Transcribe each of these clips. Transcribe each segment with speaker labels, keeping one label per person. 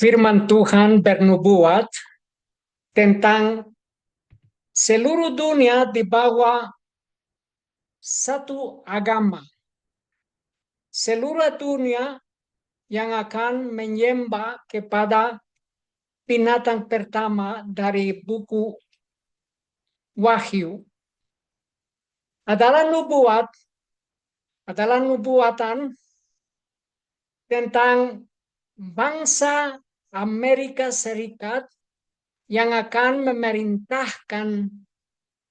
Speaker 1: Firman Tuhan bernubuat tentang seluruh dunia di bawah satu agama. Seluruh dunia yang akan menyembah kepada binatang pertama dari buku Wahyu adalah nubuatan tentang bangsa Amerika Serikat yang akan memerintahkan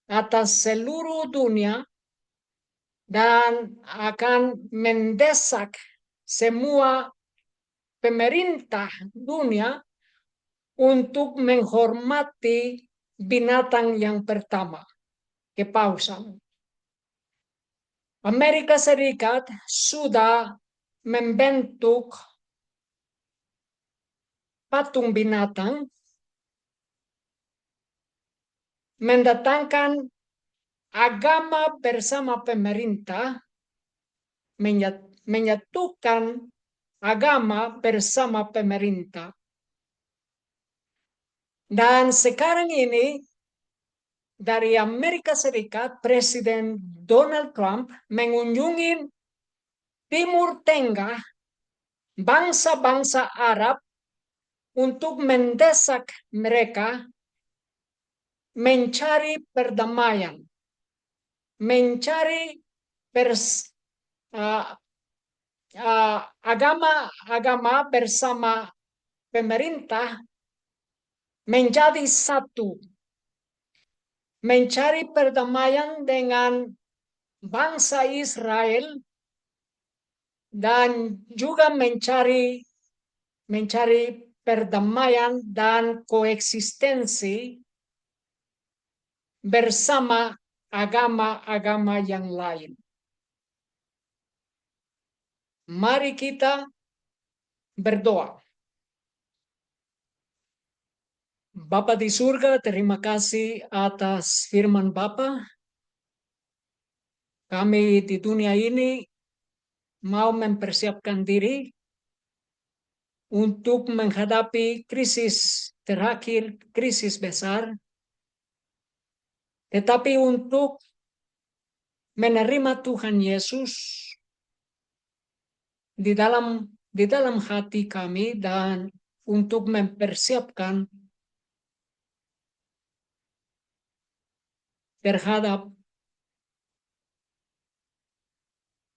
Speaker 1: atas seluruh dunia dan akan mendesak semua pemerintah dunia untuk menghormati binatang yang pertama, kepausan. Amerika Serikat sudah membentuk patung binatang, mendatangkan agama bersama pemerintah, menyatukan agama bersama pemerintah. Dan sekarang ini dari Amerika Serikat, Presiden Donald Trump mengunjungi Timur Tengah, bangsa-bangsa Arab untuk mendesak mereka mencari perdamaian, mencari agama bersama pemerintah menjadi satu, mencari perdamaian dengan bangsa Israel dan juga mencari perdamaian dan koeksistensi bersama agama-agama yang lain. Mari kita berdoa. Bapa di surga, terima kasih atas firman Bapa. Kami di dunia ini mau mempersiapkan diri untuk menghadapi krisis terakhir, krisis besar, tetapi untuk menerima Tuhan Yesus di dalam hati kami dan untuk mempersiapkan terhadap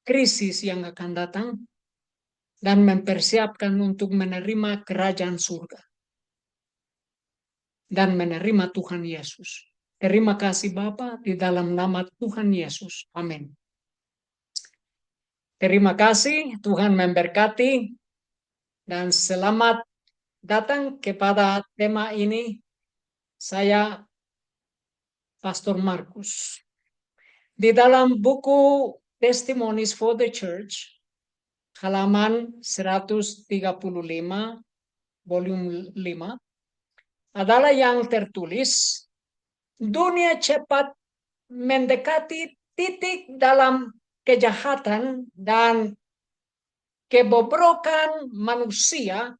Speaker 1: krisis yang akan datang dan mempersiapkan untuk menerima kerajaan surga dan menerima Tuhan Yesus. Terima kasih Bapa di dalam nama Tuhan Yesus. Amin. Terima kasih, Tuhan memberkati dan selamat datang kepada tema ini. Saya Pastor Markus. Di dalam buku Testimonies for the Church, halaman 135, volume 5, adalah yang tertulis, dunia cepat mendekati titik dalam kejahatan dan kebobrokan manusia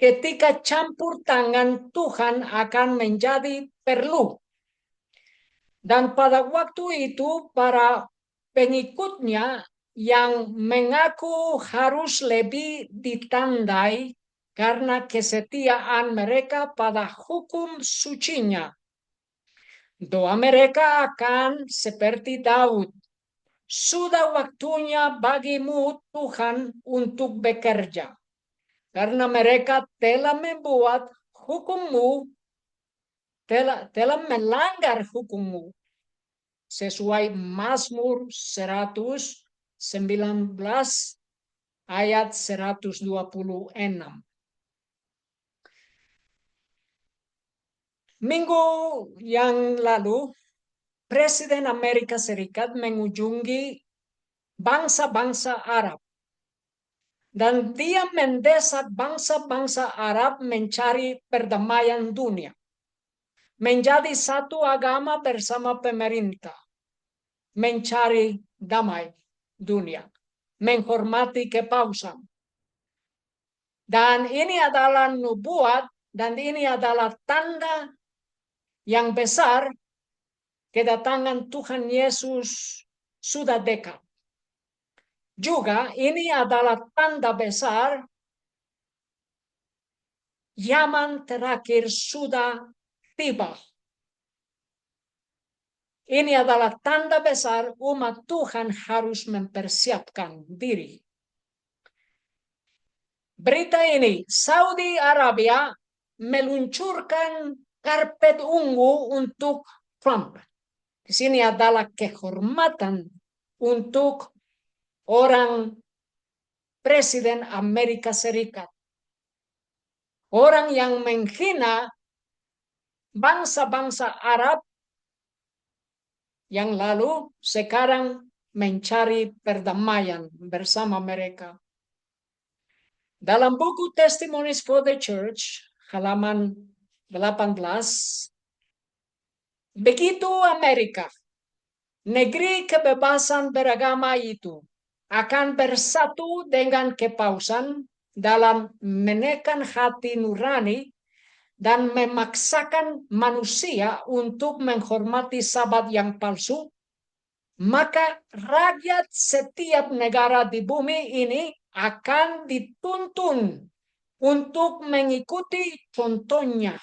Speaker 1: ketika campur tangan Tuhan akan menjadi perlu. Dan pada waktu itu para pengikutnya yang mengaku harus lebih ditandai karena kesetiaan mereka pada hukum sucinya. Doa mereka akan seperti Daud. Sudah waktunya bagimu Tuhan untuk bekerja. Karena mereka telah membuat hukum-Mu, telah melanggar hukum-Mu. Sesuai Mazmur 119 ayat 126. Minggu yang lalu, Presiden Amerika Serikat mengunjungi bangsa-bangsa Arab. Dan dia mendesak bangsa-bangsa Arab mencari perdamaian dunia. Menjadi satu agama bersama pemerintah. Mencari damai dunia. Menghormati kepausan. Dan ini adalah nubuat dan ini adalah tanda yang besar kedatangan Tuhan Yesus sudah dekat. Juga ini adalah tanda besar zaman terakhir sudah tiba. Ini adalah tanda besar umat Tuhan harus mempersiapkan diri. Berita ini, Saudi Arabia meluncurkan karpet ungu untuk Trump. Di sini adalah kehormatan untuk orang Presiden Amerika Serikat. Orang yang menghina bangsa-bangsa Arab yang lalu sekarang mencari perdamaian bersama mereka. Dalam buku Testimonies for the Church, halaman 18, begitu Amerika, negeri kebebasan beragama itu, akan bersatu dengan kepausan dalam menekan hati nurani dan memaksakan manusia untuk menghormati Sabat yang palsu, maka rakyat setiap negara di bumi ini akan dituntun untuk mengikuti contohnya.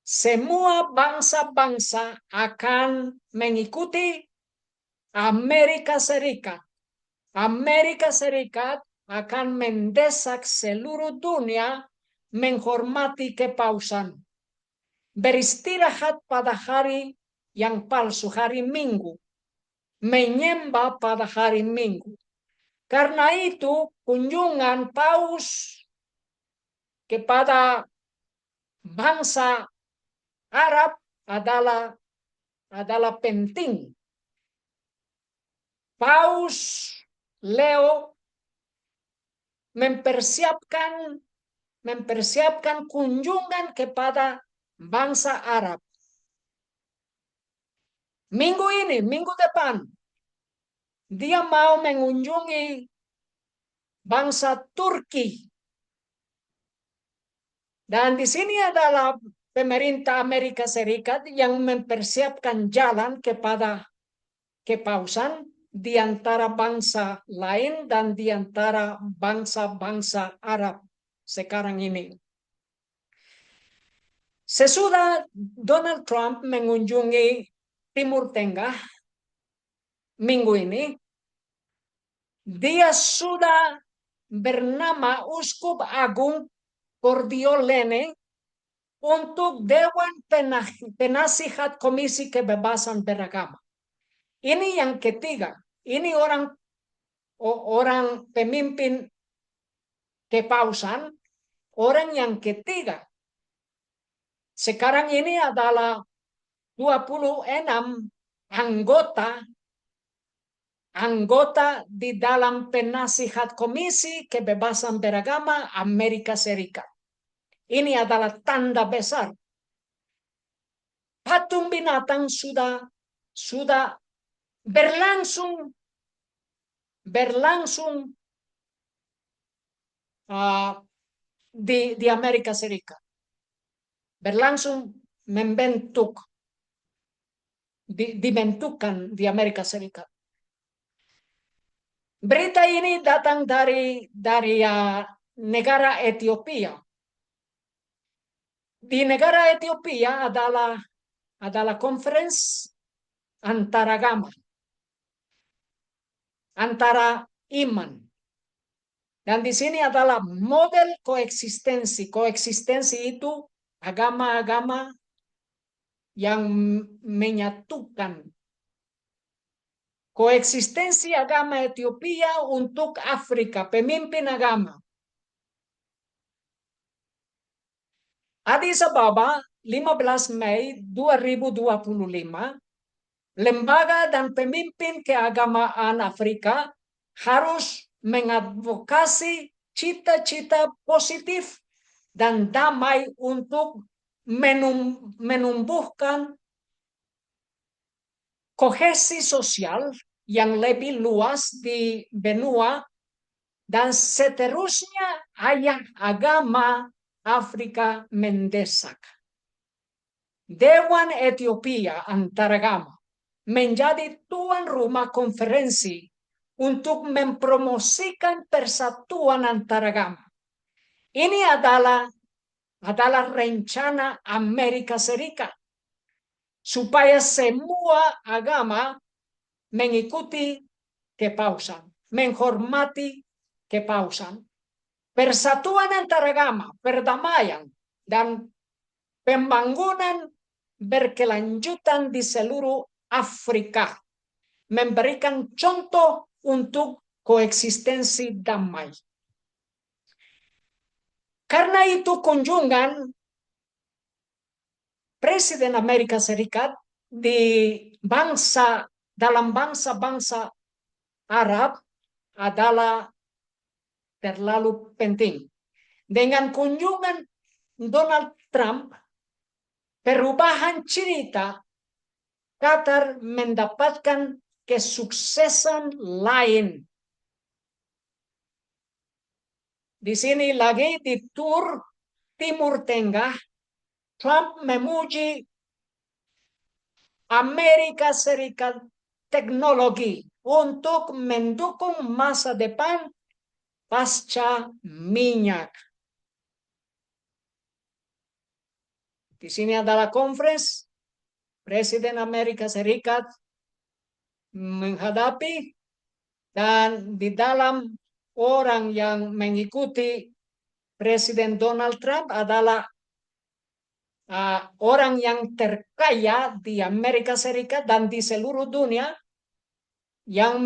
Speaker 1: Semua bangsa-bangsa akan mengikuti Amerika Serikat. Amerika Serikat akan mendesak seluruh dunia menghormati kepausan, beristirahat pada hari yang palsu, hari Minggu, menyembah pada hari Minggu. Karena itu kunjungan paus kepada bangsa Arab adalah penting. Paus Leo mempersiapkan kunjungan kepada bangsa Arab. Minggu ini, minggu depan, dia mau mengunjungi bangsa Turki. Dan di sini adalah pemerintah Amerika Serikat yang mempersiapkan jalan kepada kepausan di antara bangsa lain dan di antara bangsa-bangsa Arab sekarang ini. Sesudah Donald Trump mengunjungi Timur Tengah minggu ini, dia sudah bernama Uskup Agung Cordiolene untuk Dewan Penasihat Komisi Kebebasan Beragama. Ini yang ketiga. Ini orang pemimpin kepausan, orang yang ketiga. Sekarang ini adalah 26 anggota di dalam Penasihat Komisi Kebebasan Beragama Amerika Serikat. Ini adalah tanda besar. Patung binatang sudah berlangsung di Amerika Serikat. Berlangsung dibentukkan di Amerika Serikat. Berita ini datang dari negara Ethiopia. Di negara Ethiopia adalah conference antaragama, antara iman. Dan di sini adalah model koeksistensi. Koeksistensi itu agama-agama yang menyatukan. Koeksistensi agama Ethiopia untuk Afrika, pemimpin agama. Addis Ababa, 15 Mei 2025, lembaga dan pemimpin keagamaan Afrika harus mengadvokasi cita-cita positif dan damai untuk menumbuhkan kohesi sosial yang lebih luas di benua dan seterusnya ayah agama Afrika mendesak. Dewan Ethiopia Antaragama menjadi tuan rumah konferensi untuk mempromosikan persatuan antaragama. Ini adalah rencana Amerika Serikat supaya semua agama mengikuti kepausan, menghormati kepausan. Persatuan antaragama, perdamaian, dan pembangunan berkelanjutan di seluruh Afrika, memberikan contoh untuk koeksistensi damai. Karena itu kunjungan Presiden Amerika Serikat dalam bangsa-bangsa Arab adalah terlalu penting. Dengan kunjungan Donald Trump, perubahan cerita, Qatar mendapatkan kesuksesan lain. Di sini lagi di tur Timur Tengah, Trump memuji Amerika Serikat teknologi untuk mendukung masa depan pasca minyak. Di sini adalah conference Presiden Amerika Serikat menghadapi, dan di dalam orang yang mengikuti Presiden Donald Trump adalah orang yang terkaya di Amerika Serikat dan di seluruh dunia, yang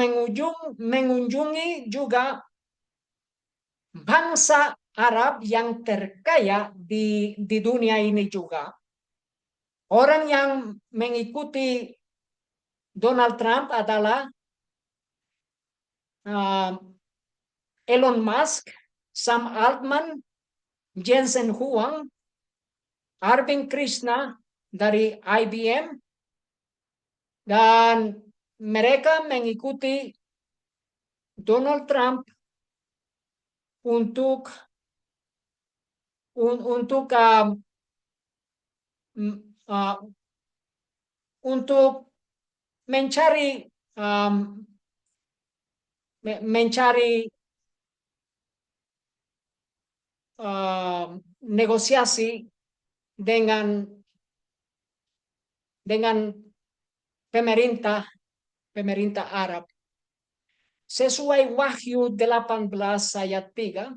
Speaker 1: mengunjungi juga bangsa Arab yang terkaya di dunia ini juga. Orang yang mengikuti Donald Trump adalah Elon Musk, Sam Altman, Jensen Huang, Arvind Krishna dari IBM, dan mereka mengikuti Donald Trump untuk mencari negosiasi dengan pemerintah Arab. Sesuai Wahyu 18 ayat 3,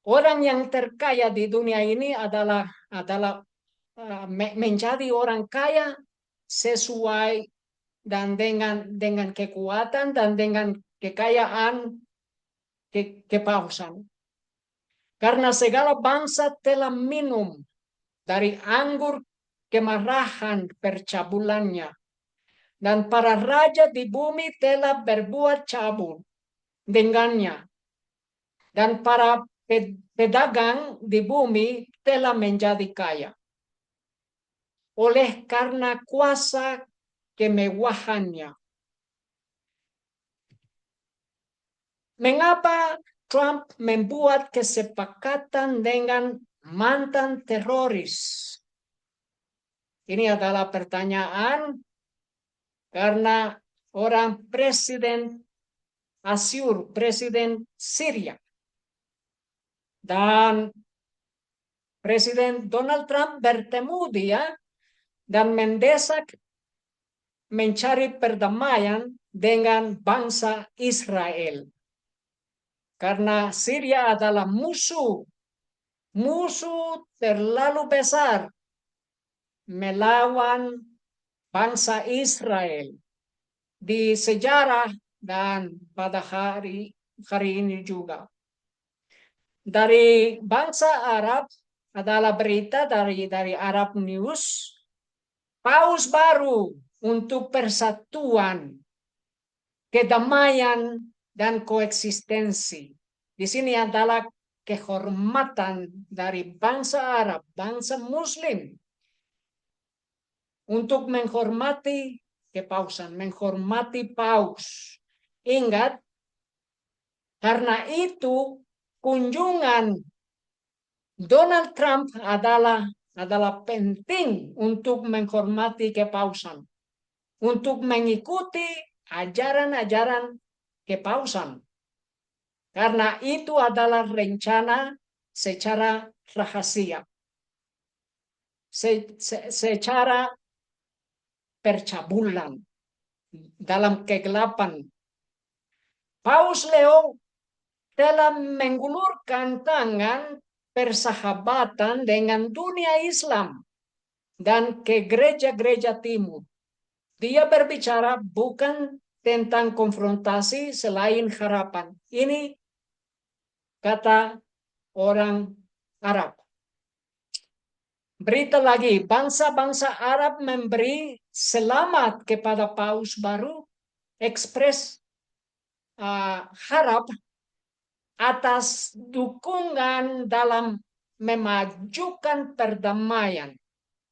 Speaker 1: orang yang terkaya di dunia ini adalah menjadi orang kaya sesuai dan dengan kekuatan dan dengan kekayaan kepausan. Karena segala bangsa telah minum dari anggur kemarahan percabulannya, dan para raja di bumi telah berbuat cabul dengannya, dan para pedagang di bumi telah menjadi kaya oleh karena kuasa kemewahannya. Mengapa Trump membuat kesepakatan dengan mantan teroris? Ini adalah pertanyaan, karena orang presiden Asyur, presiden Syria, dan Presiden Donald Trump bertemu dia dan mendesak mencari perdamaian dengan bangsa Israel. Karena Syria adalah musuh terlalu besar melawan bangsa Israel di sejarah dan pada hari ini juga. Dari bangsa Arab adalah berita dari Arab News, paus baru untuk persatuan, kedamaian, dan koeksistensi. Di sini adalah kehormatan dari bangsa Arab, bangsa Muslim, untuk menghormati kepausan, menghormati paus. Ingat, karena itu kunjungan Donald Trump adalah penting untuk menghormati kepausan, untuk mengikuti ajaran-ajaran kepausan. Karena itu adalah rencana secara rahasia, secara percabulan, dalam kegelapan. Paus Leo telah mengulurkan tangan persahabatan dengan dunia Islam dan ke gereja-gereja timur. Dia berbicara bukan tentang konfrontasi selain harapan. Ini kata orang Arab. Berita lagi, bangsa-bangsa Arab memberi selamat kepada Paus baru, ekspres harap atas dukungan dalam memajukan perdamaian.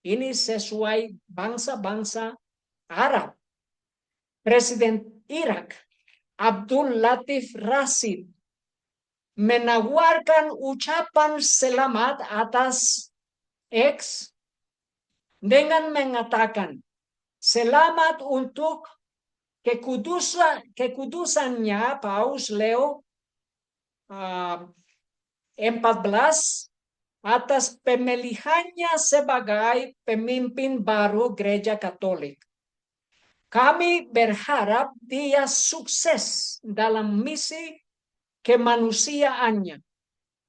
Speaker 1: Ini sesuai bangsa-bangsa Arab. Presiden Irak, Abdul Latif Rashid, menawarkan ucapan selamat atas X dengan mengatakan, selamat untuk kekudusannya Paus Leo 14 atas pemilihannya sebagai pemimpin baru Gereja Katolik. Kami berharap dia sukses dalam misi kemanusiaannya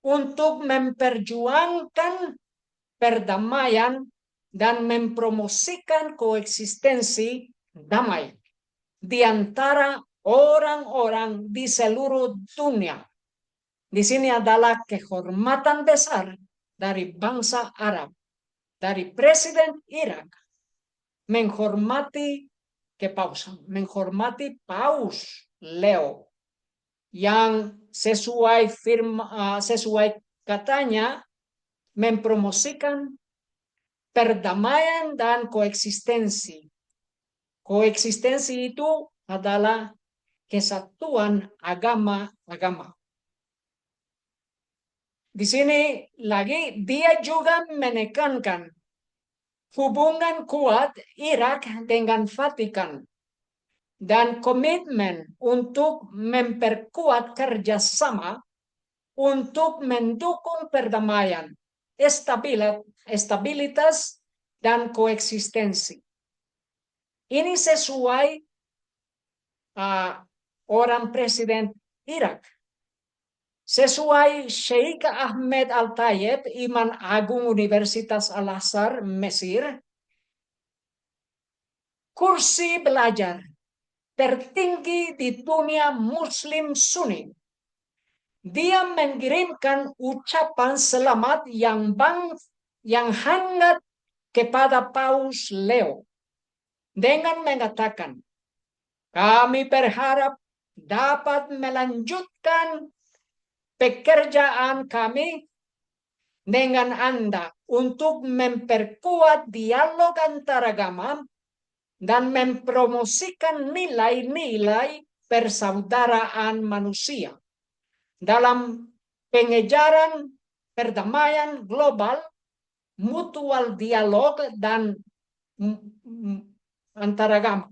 Speaker 1: untuk memperjuangkan perdamaian dan mempromosikan koeksistensi damai di antara orang-orang di seluruh dunia. Di sini adalah kehormatan besar dari bangsa Arab, dari Presiden Irak, menghormati kepausan, menghormati Paus Leo yang sesuai katanya mempromosikan perdamaian dan koeksistensi. Koeksistensi itu adalah kesatuan agama-agama. Di sini lagi dia juga menekankan hubungan kuat Irak dengan Vatikan dan komitmen untuk memperkuat kerjasama untuk mendukung perdamaian, stabilitas, dan koeksistensi. Ini sesuai orang Presiden Irak. Sesuai Sheikh Ahmed Al-Tayeb, Imam Agung Universitas Al-Azhar, Mesir, kursi belajar tertinggi di dunia Muslim Sunni. Dia mengirimkan ucapan selamat yang hangat kepada Paus Leo dengan mengatakan, kami berharap dapat melanjutkan pekerjaan kami dengan Anda untuk memperkuat dialog antaragama dan mempromosikan nilai-nilai persaudaraan manusia dalam pengejaran perdamaian global, mutual dialog, dan antaragama.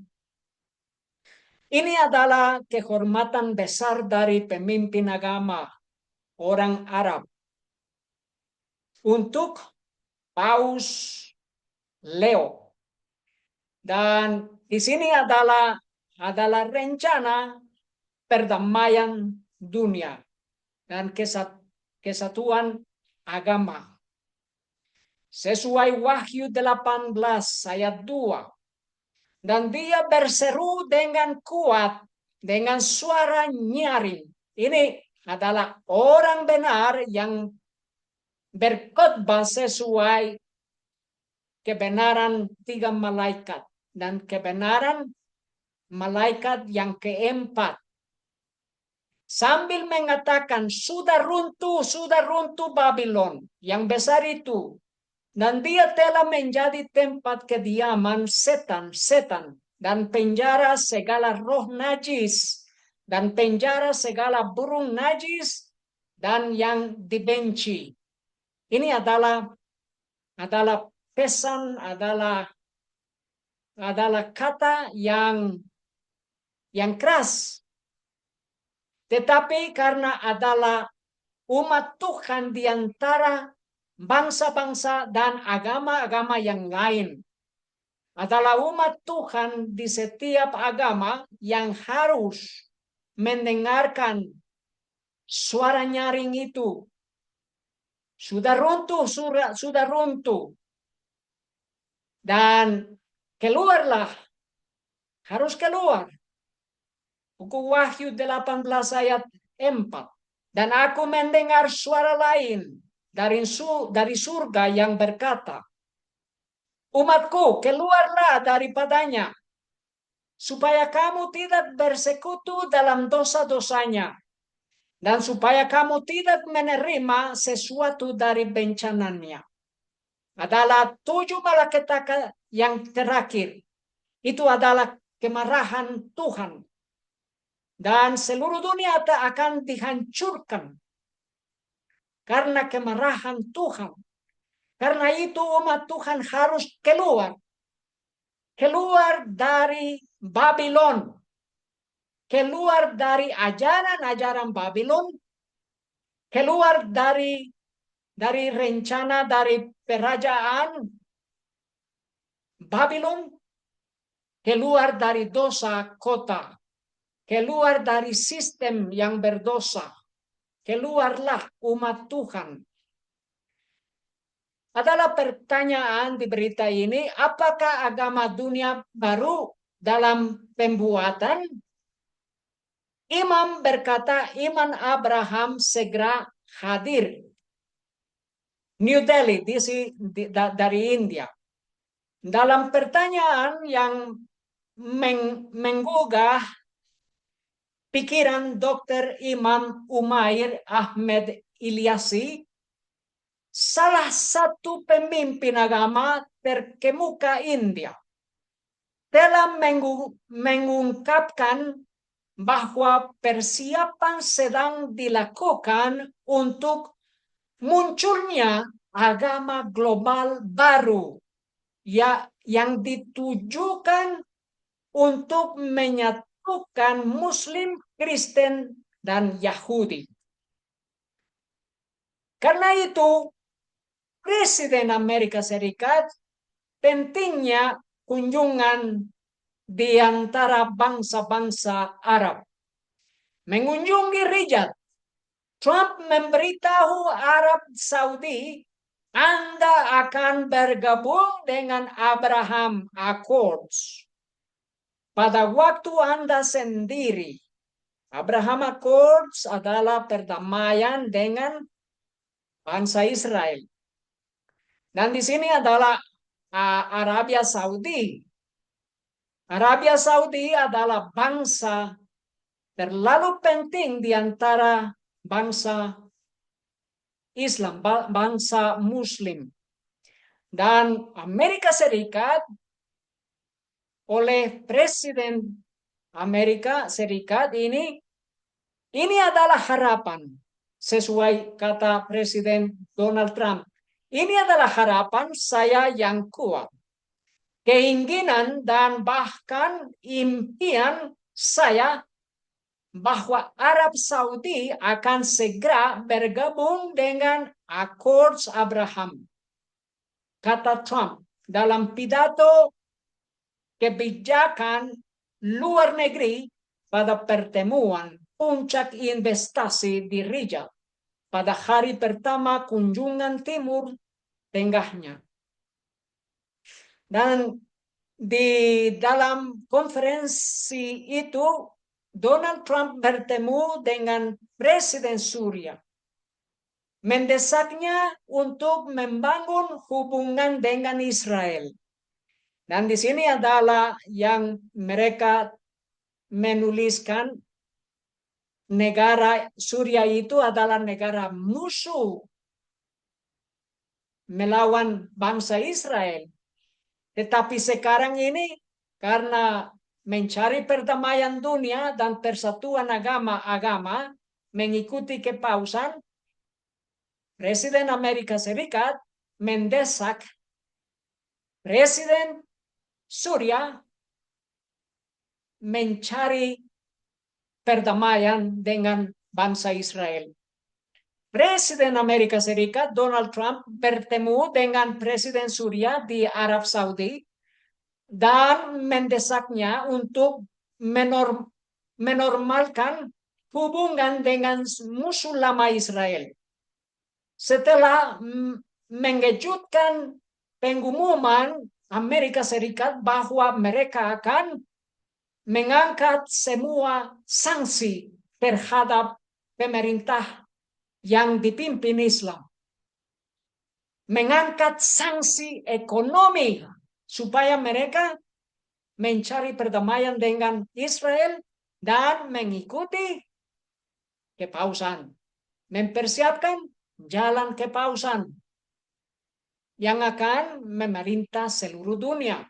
Speaker 1: Ini adalah kehormatan besar dari pemimpin agama orang Arab untuk Paus Leo. Dan di sini adalah rencana perdamaian dunia dan kesatuan agama. Sesuai Wahyu 18 ayat 2. Dan dia berseru dengan kuat, dengan suara nyaring. Ini adalah orang benar yang berkhotbah sesuai kebenaran 3 malaikat dan kebenaran malaikat yang keempat. Sambil mengatakan, sudah runtuh Babylon yang besar itu. Dan dia telah menjadi tempat kediaman setan dan penjara segala roh najis dan penjara segala burung najis dan yang dibenci. Ini adalah pesan, adalah kata yang keras. Tetapi karena adalah umat Tuhan di antara bangsa-bangsa dan agama-agama yang lain. Adalah umat Tuhan di setiap agama yang harus mendengarkan suara nyaring itu. Sudah runtuh. Dan keluarlah, harus keluar. Buku Wahyu 18 ayat 4. Dan aku mendengar suara lain dari surga yang berkata, umatku, keluarlah daripadanya, supaya kamu tidak bersekutu dalam dosa-dosanya, dan supaya kamu tidak menerima sesuatu dari bencananya. Adalah 7 malaikat yang terakhir. Itu adalah kemarahan Tuhan. Dan seluruh dunia akan dihancurkan karena kemarahan Tuhan. Karena itu umat Tuhan harus keluar dari Babylon, keluar dari ajaran-ajaran Babylon, keluar dari rencana dari kerajaan Babylon, keluar dari dosa kota, keluar dari sistem yang berdosa. Keluarlah umat Tuhan. Adalah pertanyaan di berita ini, apakah agama dunia baru dalam pembuatan? Imam berkata, iman Abraham segera hadir. New Delhi, dari India. Dalam pertanyaan yang menggugah pikiran Dr. Imam Umair Ahmed Ilyasi, salah satu pemimpin agama terkemuka India, telah mengungkapkan bahwa persiapan sedang dilakukan untuk munculnya agama global baru yang ditujukan untuk menyatukan Muslim, Kristen, dan Yahudi. Karena itu, Presiden Amerika Serikat pentingnya kunjungan di antara bangsa-bangsa Arab. Mengunjungi Riyadh, Trump memberitahu Arab Saudi, Anda akan bergabung dengan Abraham Accords. Pada waktu Anda sendiri, Abraham Accords adalah perdamaian dengan bangsa Israel. Dan di sini adalah Arabia Saudi. Arabia Saudi adalah bangsa terlalu penting di antara bangsa Islam, bangsa Muslim. Dan Amerika Serikat oleh Presiden Amerika Serikat ini adalah harapan. Sesuai kata Presiden Donald Trump. Ini adalah harapan saya yang kuat. Keinginan dan bahkan impian saya bahwa Arab Saudi akan segera bergabung dengan Accords Abraham. Kata Trump dalam pidato kebijakan luar negeri pada pertemuan puncak investasi di Riyadh pada hari pertama kunjungan Timur Tengahnya. Dan di dalam konferensi itu, Donald Trump bertemu dengan Presiden Suriah, mendesaknya untuk membangun hubungan dengan Israel. Dan di sini adalah yang mereka menuliskan, negara Suriah itu adalah negara musuh melawan bangsa Israel. Tetapi sekarang ini karena mencari perdamaian dunia dan persatuan agama-agama mengikuti kepausan, Presiden Amerika Serikat mendesak Presiden Suriah mencari perdamaian dengan bangsa Israel. Presiden Amerika Serikat Donald Trump bertemu dengan Presiden Suriah di Arab Saudi dan mendesaknya untuk menormalkan hubungan dengan musuh lama Israel. Setelah mengejutkan pengumuman Amerika Serikat bahwa mereka akan mengangkat semua sanksi terhadap pemerintah yang dipimpin Islam. Mengangkat sanksi ekonomi supaya mereka mencari perdamaian dengan Israel dan mengikuti kepausan. Mempersiapkan jalan kepausan yang akan memerintah seluruh dunia.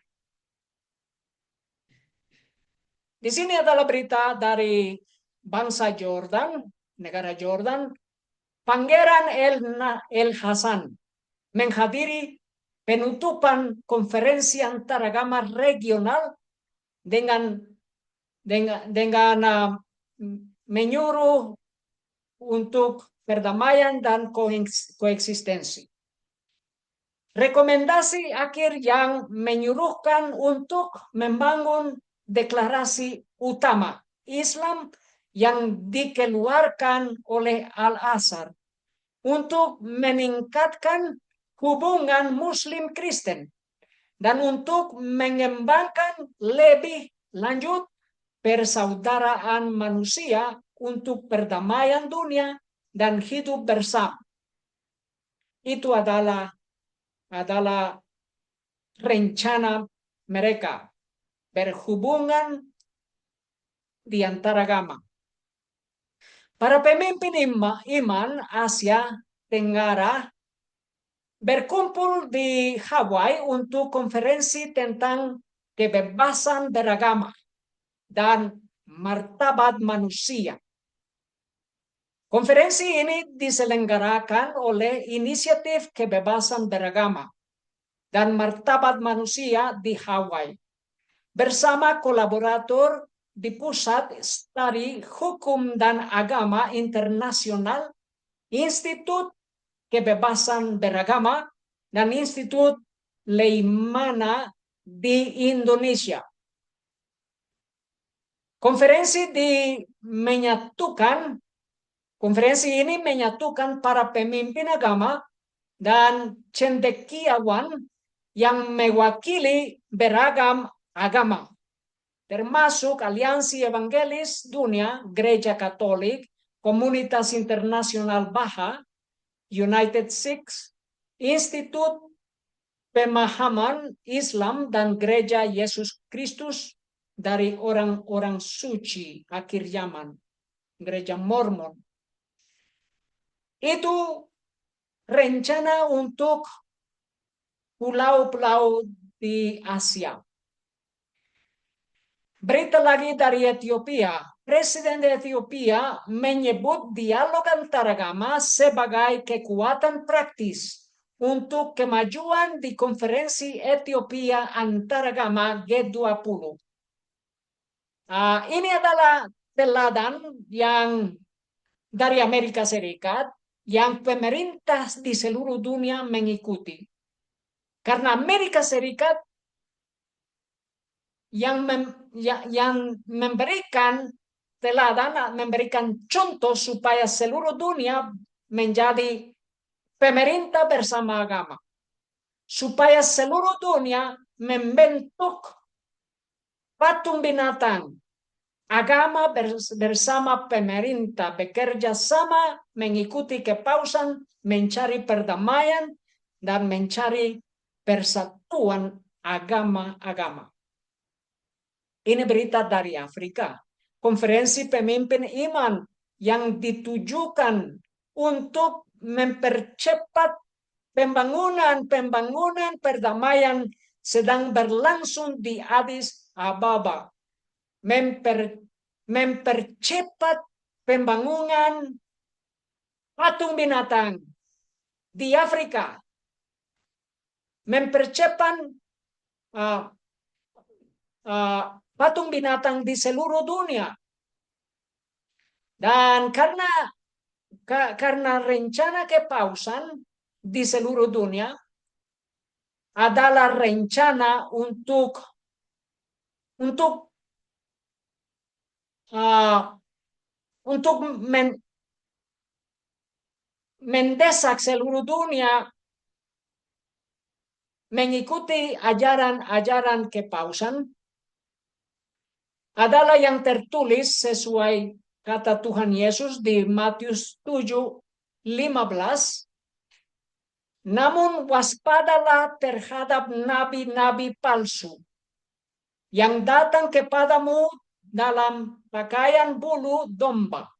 Speaker 1: Di sini adalah berita dari bangsa Jordan, negara Jordan. Pangeran El Hassan menghadiri penutupan konferensi antaragama regional dengan menyuruh untuk perdamaian dan koeksistensi. Rekomendasi akhir yang menyuruhkan untuk membangun deklarasi utama Islam yang dikeluarkan oleh Al-Azhar untuk meningkatkan hubungan Muslim Kristen dan untuk mengembangkan lebih lanjut persaudaraan manusia untuk perdamaian dunia dan hidup bersama. Itu adalah rencana mereka berhubungan di antara agama. Para pemimpin iman Asia Tenggara berkumpul di Hawaii untuk konferensi tentang kebebasan beragama dan martabat manusia. Konferensi ini diselenggarakan oleh Inisiatif Kebebasan Beragama dan Martabat Manusia di Hawaii bersama kolaborator di Pusat Studi Hukum dan Agama Internasional, Institut Kebebasan Beragama, dan Institut Leimana di Indonesia. Konferensi ini menyatukan para pemimpin agama dan cendekiawan yang mewakili beragam agama, termasuk Aliansi Evangelis Dunia, Gereja Katolik, Komunitas Internasional Baha, United Sikhs, Institut Pemahaman Islam, dan Gereja Yesus Kristus dari orang-orang suci akhir zaman, Gereja Mormon. Itu rencana untuk pulau-pulau di Asia. Berita lagi dari Ethiopia. Presiden Ethiopia menyebut dialog antaragama sebagai kekuatan praktis untuk kemajuan di konferensi Ethiopia antaragama G20. Ini adalah teladan yang dari Amerika Serikat yang pemerintah di seluruh dunia mengikuti. Karena Amerika Serikat yang memberikan teladan, memberikan contoh supaya seluruh dunia menjadi pemerintah bersama agama. Supaya seluruh dunia membentuk patung binatang. Agama bersama pemerintah bekerja sama mengikuti kepausan, mencari perdamaian, dan mencari persatuan agama-agama. Ini berita dari Afrika. Konferensi pemimpin iman yang ditujukan untuk mempercepat pembangunan perdamaian sedang berlangsung di Addis Ababa. Mempercepat pembangunan patung binatang di Afrika, mempercepat patung binatang di seluruh dunia. Dan karena rencana kepausan di seluruh dunia adalah rencana untuk mendesak seluruh dunia mengikuti ajaran-ajaran kepausan adalah yang tertulis sesuai kata Tuhan Yesus di Matius 7:15. Namun waspadalah terhadap nabi-nabi palsu yang datang kepadamu dalam pakaian bulu domba,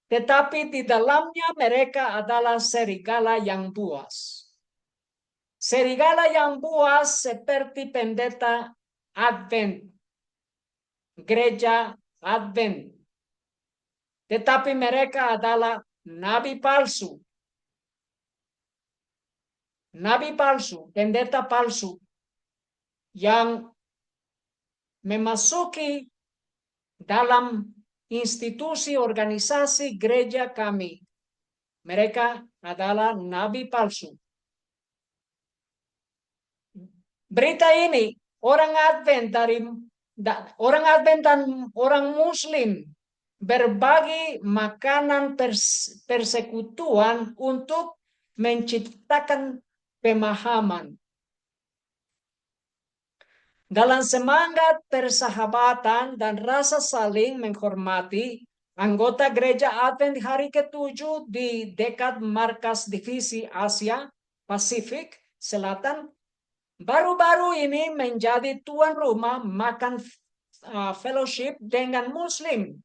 Speaker 1: tetapi di dalamnya mereka adalah serigala yang buas. Serigala yang buas seperti pendeta Advent, gereja Advent. Tetapi mereka adalah nabi palsu. Nabi palsu, pendeta palsu yang memasuki dalam institusi organisasi gereja kami. Mereka adalah nabi palsu. Berita ini orang Advent dan orang Muslim berbagi makanan persekutuan untuk menciptakan pemahaman. Dalam semangat persahabatan dan rasa saling menghormati, anggota gereja Advent hari ke-7 di dekat markas divisi Asia Pasifik Selatan baru-baru ini menjadi tuan rumah makan fellowship dengan Muslim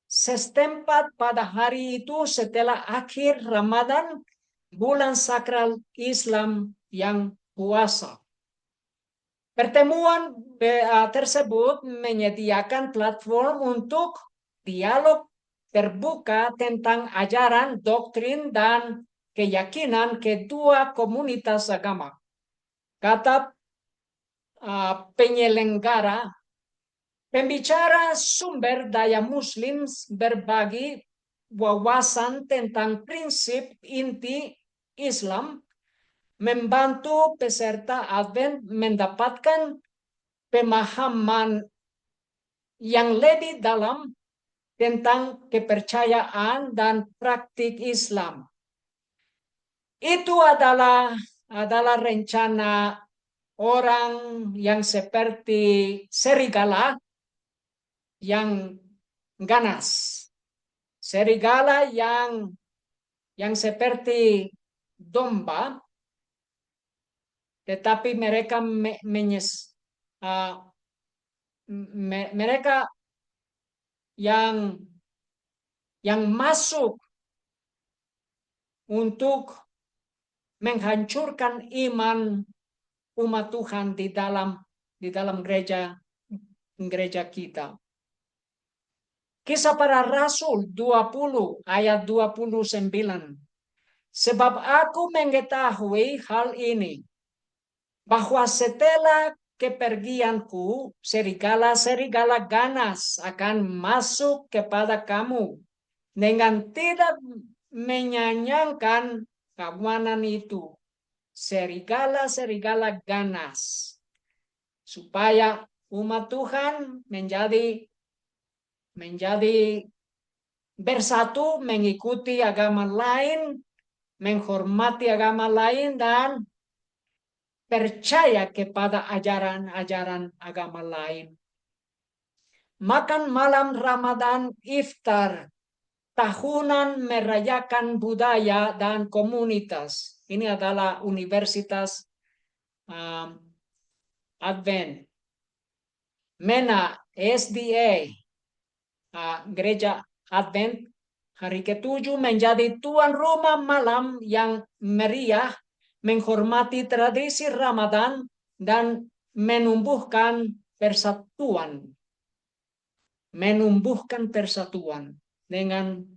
Speaker 1: setempat pada hari itu setelah akhir Ramadan, bulan sakral Islam yang puasa. Pertemuan tersebut menyediakan platform untuk dialog terbuka tentang ajaran, doktrin, dan keyakinan kedua komunitas agama. Kata penyelenggara, pembicara sumber daya Muslim berbagi wawasan tentang prinsip inti Islam, membantu peserta Advent mendapatkan pemahaman yang lebih dalam tentang kepercayaan dan praktik Islam. Itu adalah rencana orang yang seperti serigala yang ganas. Serigala yang seperti domba, tetapi mereka mereka yang masuk untuk menghancurkan iman umat Tuhan di dalam gereja kita. Kisah para Rasul 20 ayat 29. Sebab aku mengetahui hal ini, bahwa setelah kepergianku, serigala-serigala ganas akan masuk kepada kamu dengan tidak menyayangkan kawanan itu. Serigala-serigala ganas. Supaya umat Tuhan menjadi bersatu, mengikuti agama lain, menghormati agama lain, dan percaya kepada ajaran-ajaran agama lain. Makan malam Ramadan, iftar, tahunan merayakan budaya dan komunitas. Ini adalah Universitas Advent. MENA, SDA, Gereja Advent, hari ke-7 menjadi tuan rumah malam yang meriah, menghormati tradisi Ramadan, dan menumbuhkan persatuan. Dengan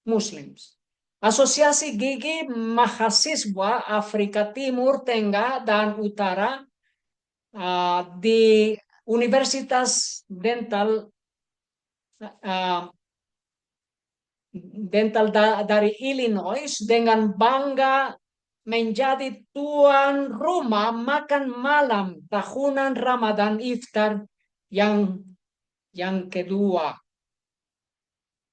Speaker 1: Muslims. Asosiasi Gigi Mahasiswa Afrika Timur, Tengah, dan Utara di Universitas uh, dari Illinois dengan bangga menjadi tuan rumah makan malam tahunan Ramadan Iftar yang kedua.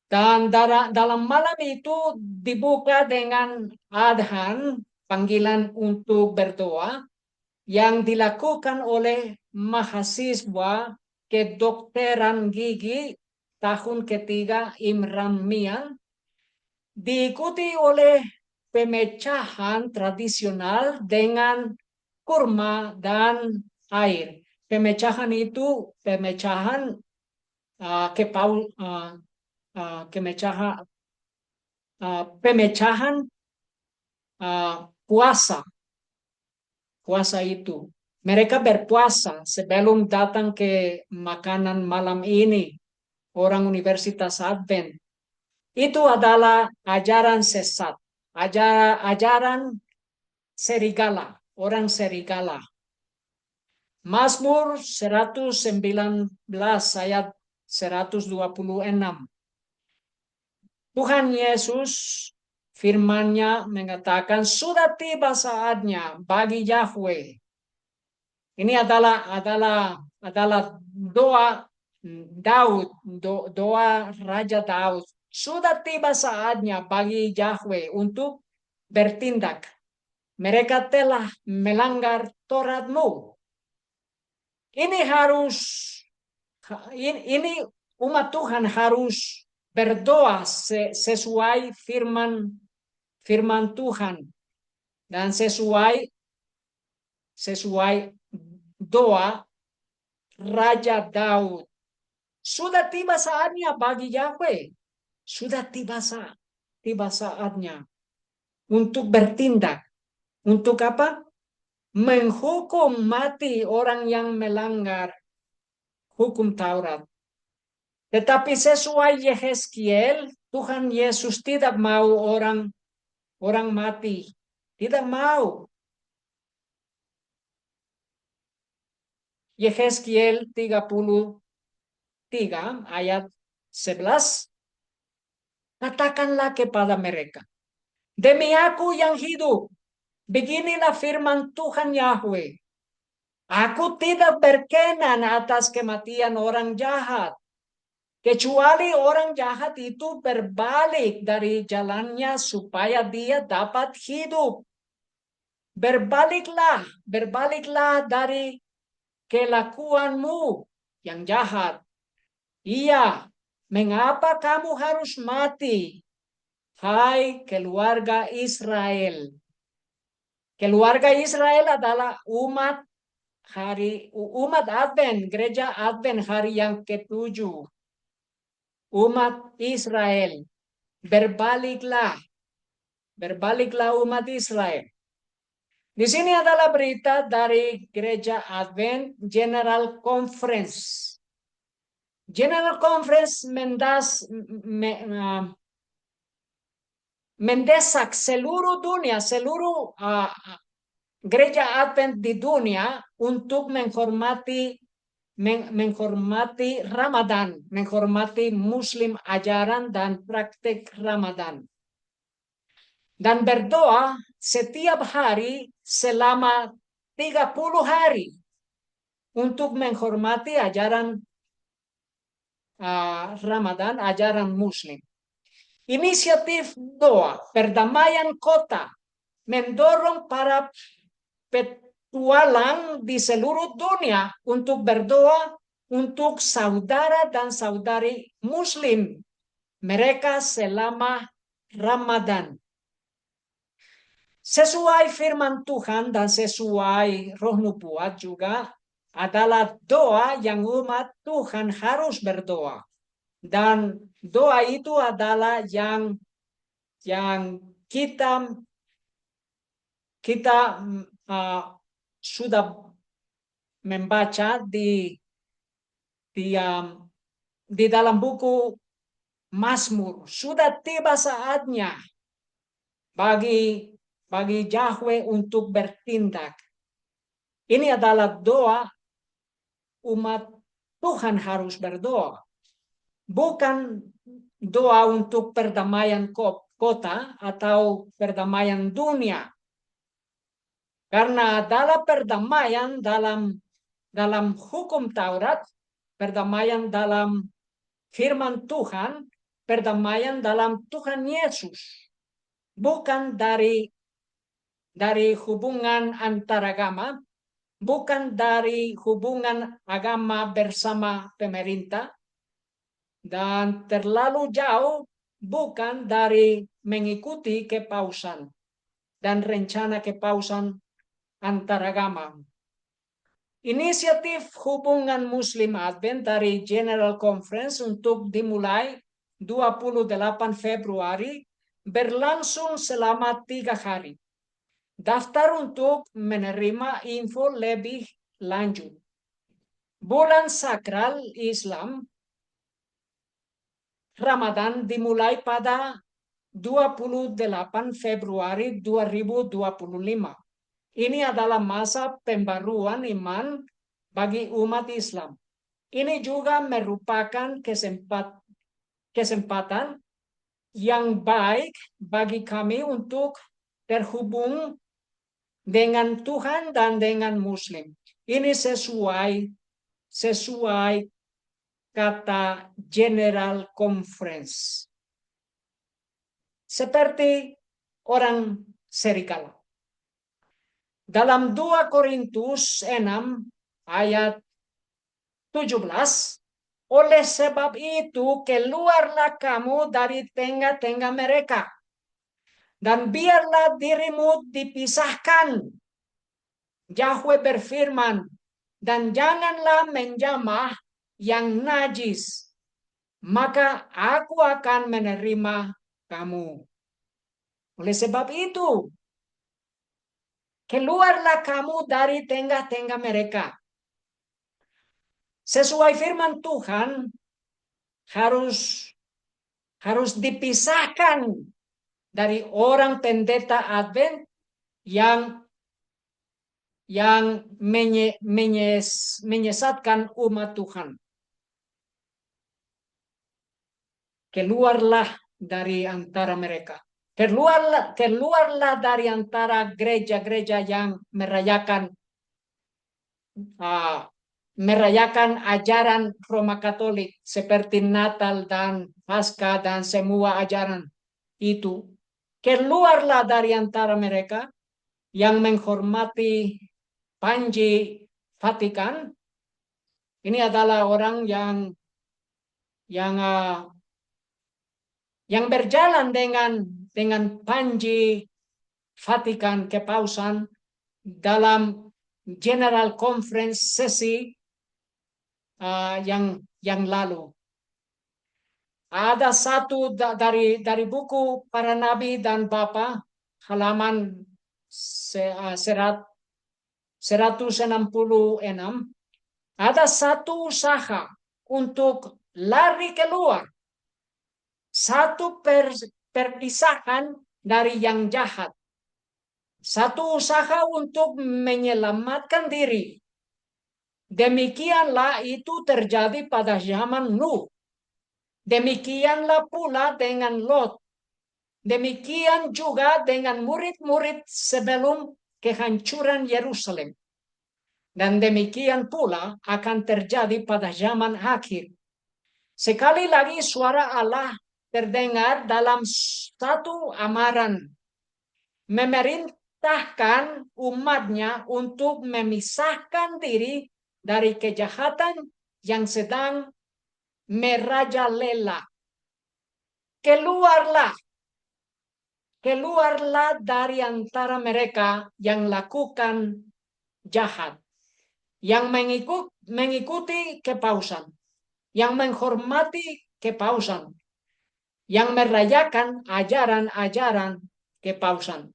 Speaker 1: Dan dalam malam itu dibuka dengan adhan, panggilan untuk berdoa, yang dilakukan oleh mahasiswa kedokteran gigi tahun ketiga Imran Mian, diikuti oleh pemecahan tradisional dengan kurma dan air. Pemecahan itu pemecahan uh, kepaul uh, pemecahan pemecahan puasa itu. Mereka berpuasa sebelum datang ke makanan malam ini. Orang Universitas Advent. Itu adalah ajaran sesat. Ajaran serigala. Orang serigala. Mazmur 119 ayat 126. Tuhan Yesus firman-Nya mengatakan, sudah tiba saatnya bagi Yahweh. Ini adalah doa Daud, doa Raja Daud. Sudah tiba saatnya bagi Yahweh untuk bertindak. Mereka telah melanggar Taurat-Mu. Ini umat Tuhan harus berdoa sesuai firman Tuhan dan sesuai doa Raja Daud. Sudah tiba saatnya bagi Yahweh. Sudah tiba saatnya untuk bertindak. Untuk apa? Menghukum mati orang yang melanggar hukum Taurat. Tetapi sesuai Yehezkiel, Tuhan Yesus tidak mau orang mati. Tidak mau. Yehezkiel 33 ayat 11. Katakanlah kepada mereka, demi aku yang hidup, beginilah firman Tuhan Yahweh. Aku tidak berkenan atas kematian orang jahat, kecuali orang jahat itu berbalik dari jalannya supaya dia dapat hidup. Berbaliklah dari kelakuanmu yang jahat. Iya, mengapa kamu harus mati, hai keluarga Israel? Keluarga Israel adalah umat Advent, gereja Advent hari yang ketujuh. Umat Israel, berbaliklah umat Israel. Di sini adalah berita dari gereja Advent General Conference. General Conference mendesak seluruh dunia, seluruh gereja Advent di dunia untuk menghormati Ramadan, menghormati Muslim ajaran dan praktik Ramadan. Dan berdoa setiap hari selama 30 hari untuk menghormati ajaran Ramadan, ajaran Muslim. Inisiatif doa perdamaian kota mendorong para petualang di seluruh dunia untuk berdoa untuk saudara dan saudari Muslim mereka selama Ramadan. Sesuai firman Tuhan dan sesuai roh nubuat juga adalah doa yang umat Tuhan harus berdoa. Dan doa itu adalah yang kita sudah membaca di dalam buku Mazmur. Sudah tiba saatnya bagi Yahweh untuk bertindak. Ini adalah doa umat Tuhan harus berdoa. Bukan doa untuk perdamaian kota atau perdamaian dunia. Karena dalam perdamaian dalam hukum Taurat, perdamaian dalam firman Tuhan, perdamaian dalam Tuhan Yesus. Bukan dari hubungan antaragama, bukan dari hubungan agama bersama pemerintah, dan terlalu jauh bukan dari mengikuti kepausan dan rencana kepausan antaragama. Inisiatif hubungan Muslim Advent dari General Conference untuk dimulai 28 Februari berlangsung selama 3 hari. Daftar untuk menerima info lebih lanjut. Bulan sakral Islam Ramadan dimulai pada 28 Februari 2025. Ini adalah masa pembaruan iman bagi umat Islam. Ini juga merupakan kesempatan yang baik bagi kami untuk terhubung dengan Tuhan dan dengan Muslim. Ini sesuai kata General Conference. Seperti orang serigala. Dalam 2 Korintus 6 ayat 17, oleh sebab itu keluarlah kamu dari tengah-tengah mereka, dan biarlah dirimu dipisahkan. Yahweh berfirman, dan janganlah menjamah yang najis, maka aku akan menerima kamu. Oleh sebab itu, keluarlah kamu dari tengah-tengah mereka. Sesuai firman Tuhan, harus dipisahkan dari orang pendeta Advent yang menyesatkan umat Tuhan. Keluarlah dari antara mereka. Keluarlah dari antara gereja-gereja yang merayakan ajaran Roma Katolik seperti Natal dan Paskah dan semua ajaran itu. Keluarlah dari antara mereka yang menghormati Panji Vatikan. Ini adalah orang yang berjalan dengan Panji Vatikan kepausan dalam General Conference sesi yang lalu. Ada satu dari buku Para Nabi dan Bapa, halaman 166. Ada satu usaha untuk lari keluar. Satu perpisahan dari yang jahat. Satu usaha untuk menyelamatkan diri. Demikianlah itu terjadi pada zaman Nuh. Demikianlah pula dengan Lot. Demikian juga dengan murid-murid sebelum kehancuran Yerusalem. Dan demikian pula akan terjadi pada zaman akhir. Sekali lagi suara Allah terdengar dalam satu amaran. Memerintahkan umatnya untuk memisahkan diri dari kejahatan yang sedang merajalela. Keluarlah dari antara mereka yang lakukan jahat, yang mengikuti kepausan, yang menghormati kepausan, yang merayakan ajaran-ajaran kepausan.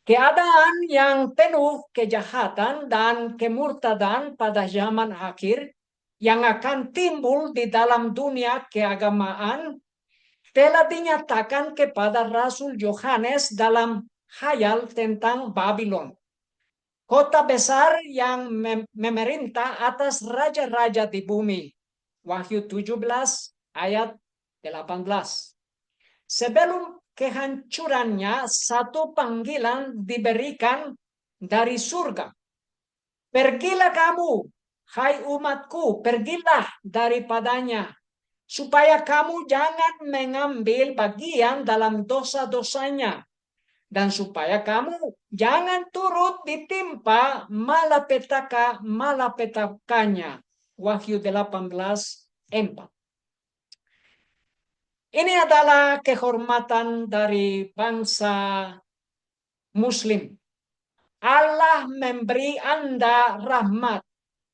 Speaker 1: Keadaan yang penuh kejahatan dan kemurtadan pada zaman akhir yang akan timbul di dalam dunia keagamaan telah dinyatakan kepada Rasul Yohanes dalam hayal tentang Babylon, kota besar yang memerintah atas raja-raja di bumi. Wahyu 17 ayat 18. Sebelum kehancurannya, satu panggilan diberikan dari surga. Pergilah kamu, hai umatku, pergilah daripadanya, supaya kamu jangan mengambil bagian dalam dosa-dosanya, dan supaya kamu jangan turut ditimpa malapetakanya. Wahyu 18:4. Ini adalah kehormatan dari bangsa Muslim. Allah memberi Anda rahmat.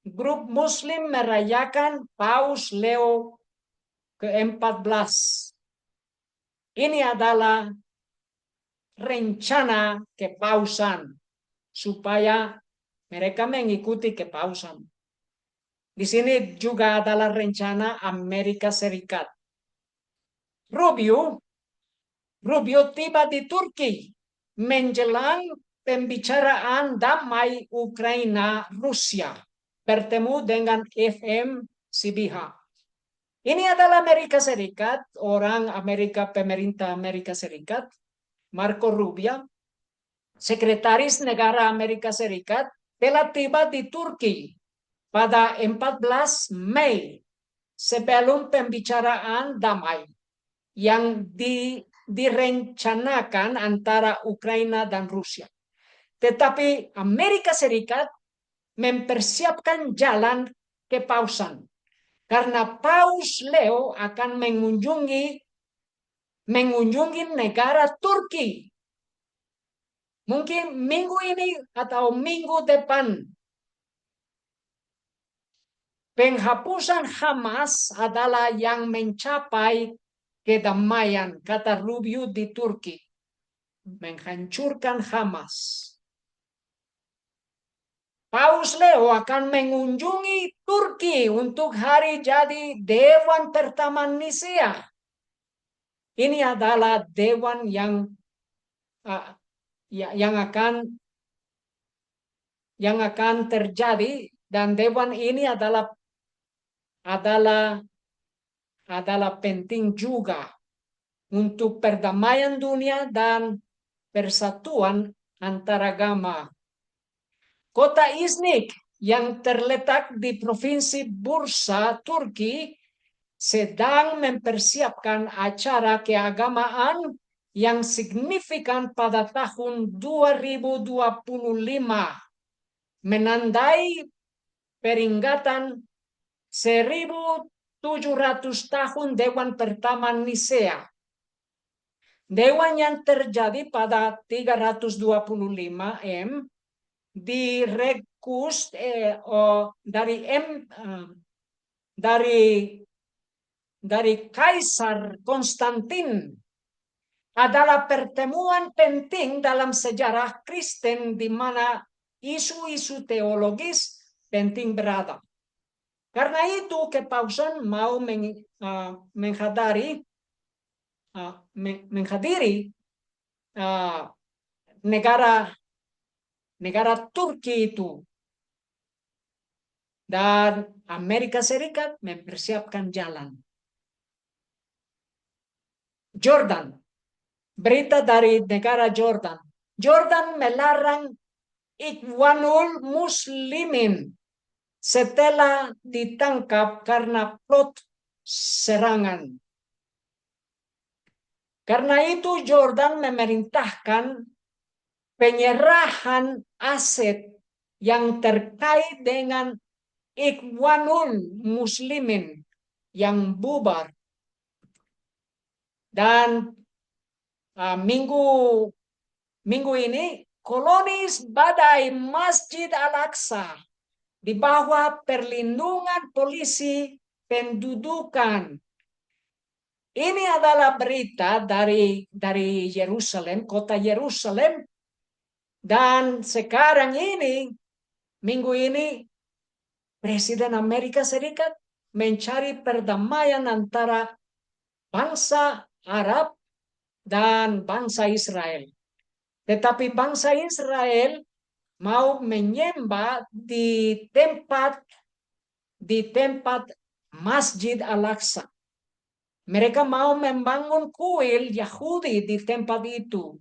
Speaker 1: Grup Muslim merayakan Paus Leo ke-14. Ini adalah rencana kepausan supaya mereka mengikuti kepausan. Di sini juga adalah rencana Amerika Serikat. Rubio tiba di Turki menjelang pembicaraan damai Ukraina-Rusia bertemu dengan FM CBH. Ini adalah Amerika Serikat, orang Amerika, pemerintah Amerika Serikat, Marco Rubio, sekretaris negara Amerika Serikat, telah tiba di Turki pada 14 Mei sebelum pembicaraan damai yang direncanakan antara Ukraina dan Rusia. Tetapi Amerika Serikat mempersiapkan jalan kepausan karena Paus Leo akan mengunjungi negara Turki. Mungkin minggu ini atau minggu depan. Penghapusan Hamas adalah yang mencapai kedamaian, kata Rubio di Turki. Menghancurkan Hamas. Paus Leo akan mengunjungi Turki untuk hari jadi Dewan pertama Nisea. Ini adalah dewan yang akan terjadi, dan dewan ini adalah penting juga untuk perdamaian dunia dan persatuan antaragama. Kota Iznik yang terletak di Provinsi Bursa, Turki, sedang mempersiapkan acara keagamaan yang signifikan pada tahun 2025, menandai peringatan 1700 tahun Dewan Pertama Nisea. Dewan yang terjadi pada 325 direkus dari Kaisar Konstantin, adalah pertemuan penting dalam sejarah Kristen di mana isu-isu teologis penting berada. Karena itu kepausan mau menghadiri negara Turki itu, dan Amerika Serikat mempersiapkan jalan. Jordan, berita dari negara Jordan. Jordan melarang Ikhwanul Muslimin setelah ditangkap karena plot serangan. Karena itu Jordan memerintahkan penyerahan aset yang terkait dengan Ikhwanul Muslimin yang bubar. Dan minggu ini kolonis badai Masjid Al-Aqsa di bawah perlindungan polisi pendudukan. Ini adalah berita dari Yerusalem, kota Yerusalem. Dan sekarang ini, minggu ini, Presiden Amerika Serikat mencari perdamaian antara bangsa Arab dan bangsa Israel. Tetapi bangsa Israel mau menyembah di tempat Masjid Al-Aqsa. Mereka mau membangun kuil Yahudi di tempat itu.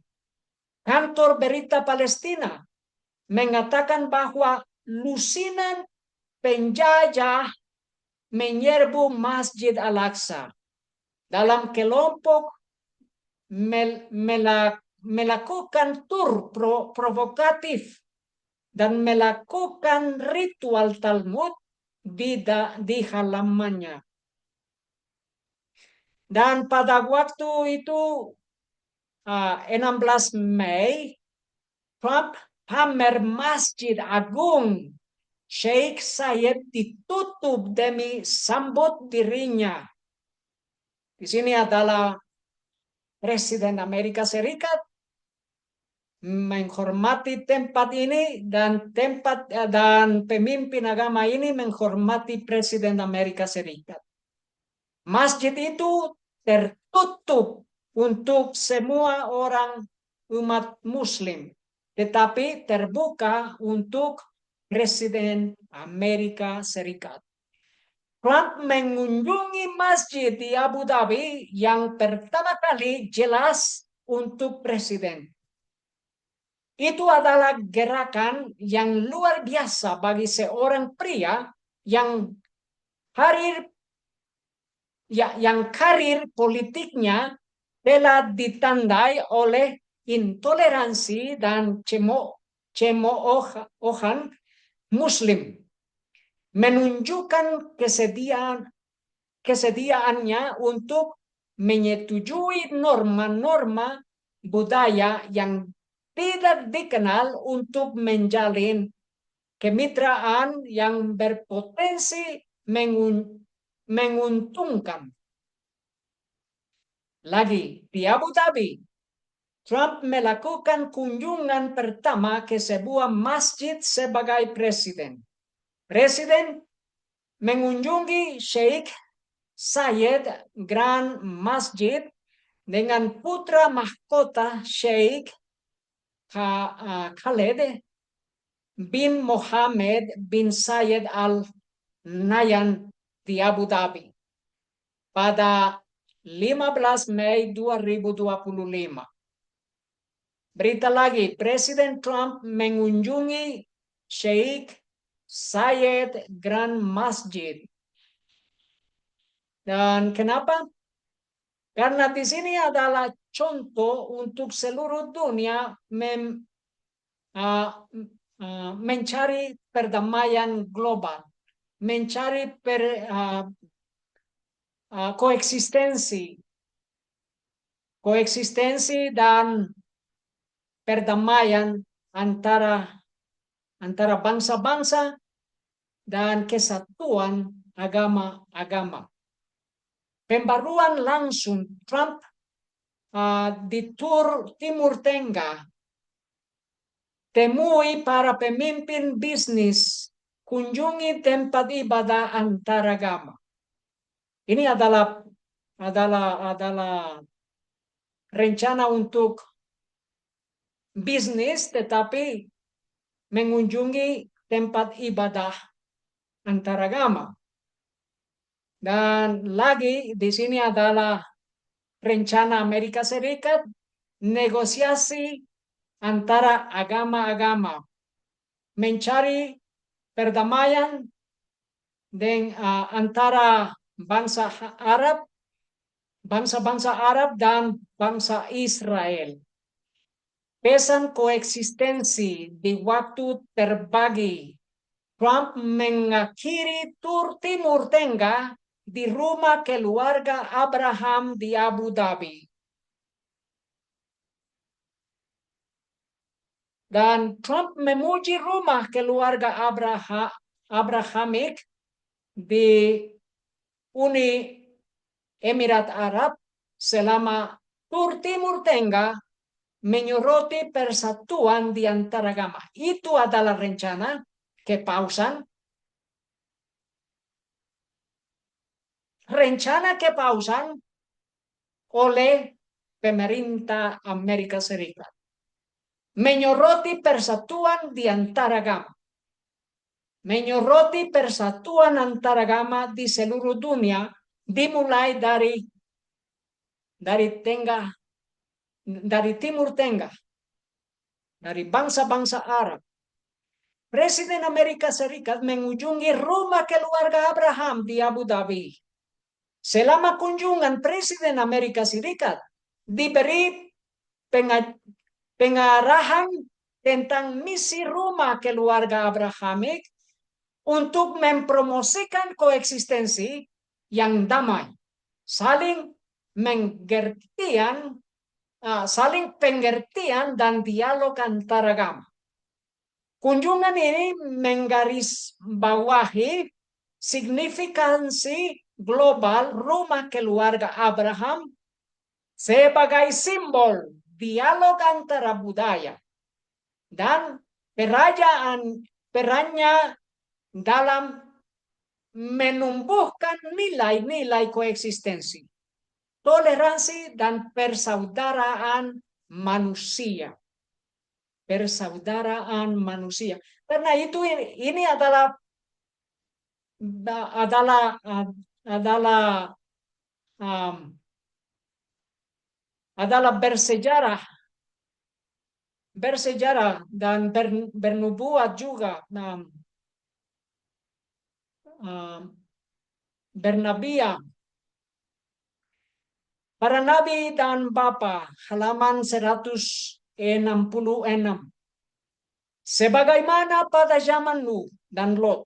Speaker 1: Kantor berita Palestina mengatakan bahwa lusinan penjajah menyerbu Masjid Al-Aqsa. Dalam kelompok melakukan tur provokatif dan melakukan ritual Talmud di halamannya. Dan pada waktu itu 16 Mei, Trump pamer Masjid Agung Sheikh Zayed ditutup demi sambut dirinya. Di sini adalah Presiden Amerika Serikat menghormati tempat ini dan pemimpin agama ini menghormati Presiden Amerika Serikat. Masjid itu tertutup untuk semua orang umat Muslim, tetapi terbuka untuk Presiden Amerika Serikat. Trump mengunjungi masjid di Abu Dhabi yang pertama kali jelas untuk presiden. Itu adalah gerakan yang luar biasa bagi seorang pria yang karir politiknya telah ditandai oleh intoleransi dan cemoohan Muslim, menunjukkan kesediaannya untuk menyetujui norma-norma budaya yang tidak dikenal untuk menjalin kemitraan yang berpotensi menguntungkan. Lagi, di Abu Dhabi, Trump melakukan kunjungan pertama ke sebuah masjid sebagai presiden. Presiden mengunjungi Sheikh Zayed Grand Masjid dengan putra mahkota Sheikh Khaled bin Mohammed bin Zayed Al Nahyan di Abu Dhabi pada 15 Mei 2025. Berita lagi, Presiden Trump mengunjungi Sheikh Zayed Grand Masjid. Dan kenapa? Karena di sini adalah contoh untuk seluruh dunia mencari perdamaian global, mencari koeksistensi dan perdamaian antara bangsa-bangsa dan kesatuan agama-agama. Pembaruan langsung Trump di tur Timur Tengah, temui para pemimpin bisnis, kunjungi tempat ibadah antaragama. Ini adalah rencana untuk bisnis, tetapi mengunjungi tempat ibadah antaragama. Dan lagi di sini adalah rencana Amerika Serikat negosiasi antara agama-agama, mencari perdamaian antara bangsa-bangsa Arab dan bangsa Israel. Pesan koeksistensi di waktu terbagi. Trump mengakhiri tur Timur Tengah di rumah keluarga Abraham di Abu Dhabi. Dan Trump memuji rumah keluarga Abrahamik di Uni Emirat Arab selama tur Timur Tengah menyoroti persatuan di antara agama. Itu adalah rencana kepausan. Rencana kepausan oleh pemerintah Amerika Serikat. Menyoroti persatuan di antara agama. Menyoroti persatuan antara agama di seluruh dunia, dimulai dari Timur Tengah, dari bangsa-bangsa Arab. Presiden Amerika Serikat mengunjungi rumah keluarga Abraham di Abu Dhabi. Selama kunjungan Presiden Amerika Serikat diberi pengarahan tentang misi rumah keluarga Abrahamik untuk mempromosikan koeksistensi yang damai, saling pengertian dan dialog antaragama. Kunjungan ini menggarisbawahi signifikansi global rumah keluarga Abraham sebagai simbol dialog antara budaya dan perannya dalam menumbuhkan nilai-nilai koeksistensi, toleransi, dan persaudaraan manusia. Persaudaraan manusia. Karena itu ini adalah bersejarah dan bernubuat juga, bernabiah. Para nabi dan bapa, halaman 166. Sebagaimana pada zaman Nuh dan Lot,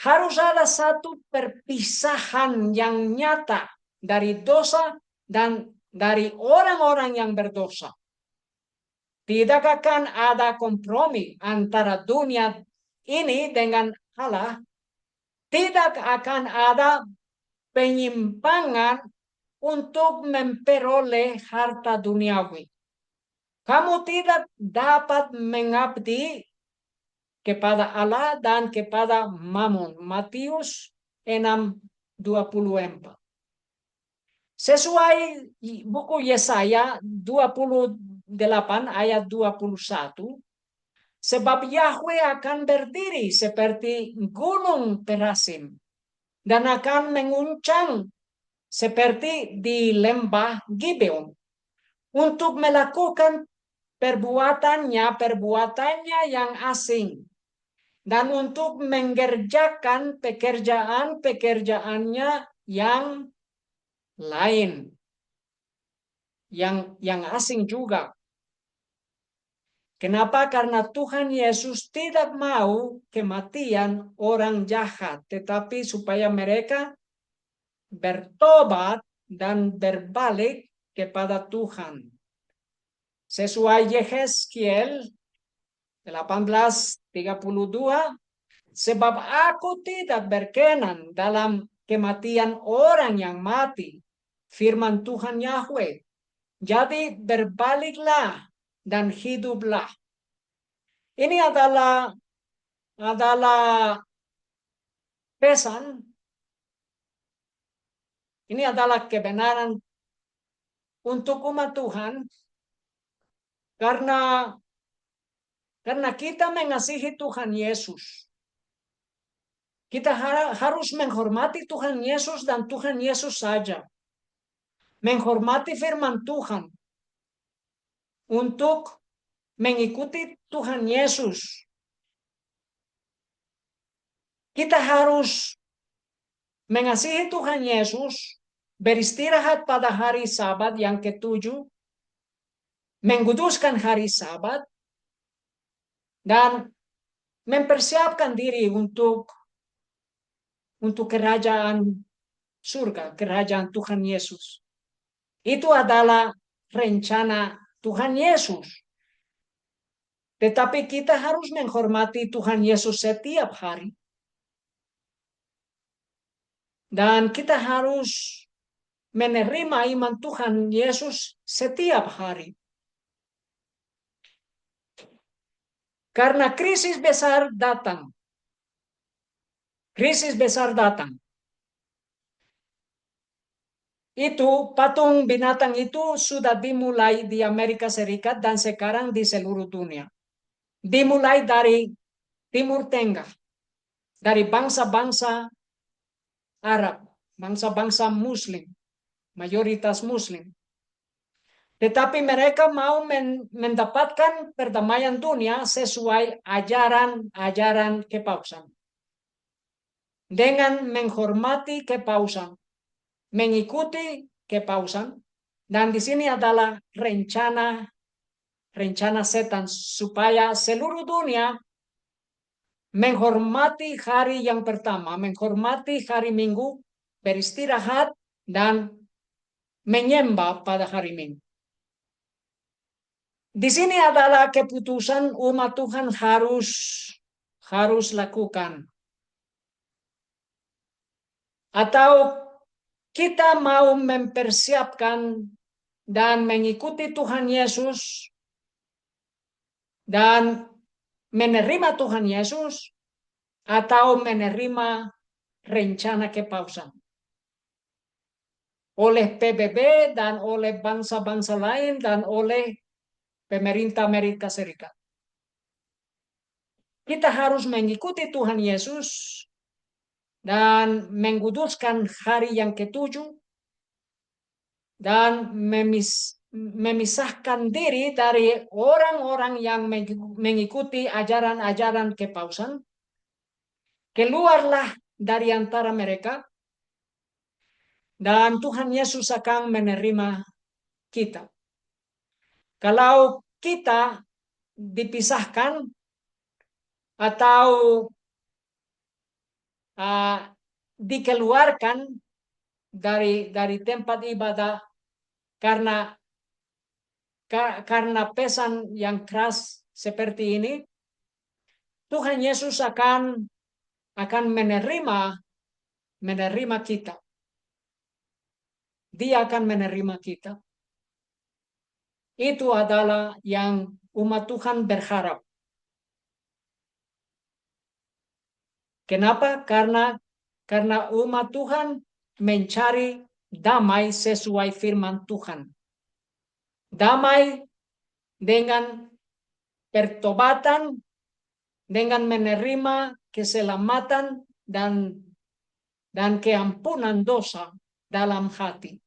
Speaker 1: harus ada satu perpisahan yang nyata dari dosa dan dari orang-orang yang berdosa. Tidak akan ada kompromi antara dunia ini dengan Allah. Tidak akan ada penyimpangan untuk memperoleh harta duniawi. Kamu tidak dapat mengabdi kepada Allah dan kepada Mammon. Matius 6:24. Sesuai buku Yesaya 28 ayat 21, sebab Yahweh akan berdiri seperti gunung Perasim dan akan menguncang seperti di lembah Gibeon untuk melakukan perbuatannya yang asing dan untuk mengerjakan pekerjaannya yang lain, yang asing juga. Kenapa? Karena Tuhan Yesus tidak mau kematian orang jahat, tetapi supaya mereka bertobat dan berbalik kepada Tuhan. Sesuai Yehezkiel 18:32, sebab aku tidak berkenan dalam kematian orang yang mati, firman Tuhan Yahweh. Jadi berbaliklah dan hiduplah. Ini adalah pesan. Ini adalah kebenaran untuk umat Tuhan karena kita mengasihi Tuhan Yesus. Kita harus menghormati Tuhan Yesus dan Tuhan Yesus saja. Menghormati firman Tuhan untuk mengikuti Tuhan Yesus. Kita harus mengasihi Tuhan Yesus, beristirahat pada hari Sabat yang ke-7, menguduskan hari Sabat, dan mempersiapkan diri untuk kerajaan surga, kerajaan Tuhan Yesus. Itu adalah rencana Tuhan Yesus. Tetapi kita harus menghormati Tuhan Yesus setiap hari. Dan kita harus menerima iman Tuhan Yesus setiap hari. Karena krisis besar datang. Krisis besar datang. Itu patung binatang itu sudah dimulai di Amerika Serikat dan sekarang di seluruh dunia. Dimulai dari Timur Tengah, dari bangsa-bangsa Arab, bangsa-bangsa Muslim, mayoritas Muslim. Tetapi mereka mau mendapatkan perdamaian dunia sesuai ajaran-ajaran kepausan. Dengan menghormati kepausan, mengikuti kepausan, dan di sini adalah rencana setan supaya seluruh dunia menghormati hari yang pertama, menghormati hari Minggu, beristirahat dan menyembah pada hari Minggu. Di sini adalah keputusan umat Tuhan harus lakukan. Atau kita mau mempersiapkan dan mengikuti Tuhan Yesus dan menerima Tuhan Yesus atau menerima rencana kepausan oleh PBB dan oleh bangsa-bangsa lain dan oleh pemerintah Amerika Serikat. Kita harus mengikuti Tuhan Yesus dan menguduskan hari yang ketujuh dan memisahkan diri dari orang-orang yang mengikuti ajaran-ajaran kepausan. Keluarlah dari antara mereka dan Tuhan Yesus akan menerima kita. Kalau kita dipisahkan atau dikeluarkan dari tempat ibadah karena pesan yang keras seperti ini, Tuhan Yesus akan menerima kita. Dia akan menerima kita. Itu adalah yang umat Tuhan berharap. Kenapa? Karena umat Tuhan mencari damai sesuai firman Tuhan. Damai dengan pertobatan, dengan menerima keselamatan dan keampunan dosa dalam hati.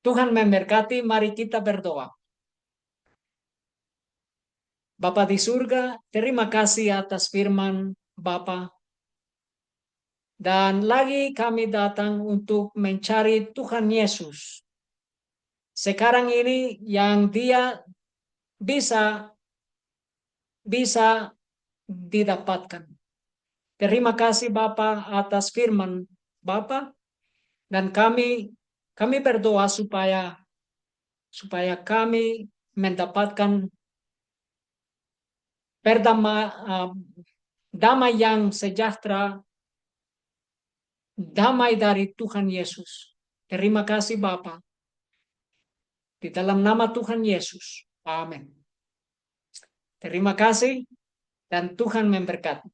Speaker 1: Tuhan memberkati, mari kita berdoa. Bapa di surga, terima kasih atas firman Bapa. Dan lagi kami datang untuk mencari Tuhan Yesus. Sekarang ini yang dia bisa didapatkan. Terima kasih Bapa atas firman Bapa. Dan kami berdoa supaya kami mendapatkan damai yang sejahtera, damai dari Tuhan Yesus. Terima kasih Bapa. Di dalam nama Tuhan Yesus. Amin. Terima kasih dan Tuhan memberkati.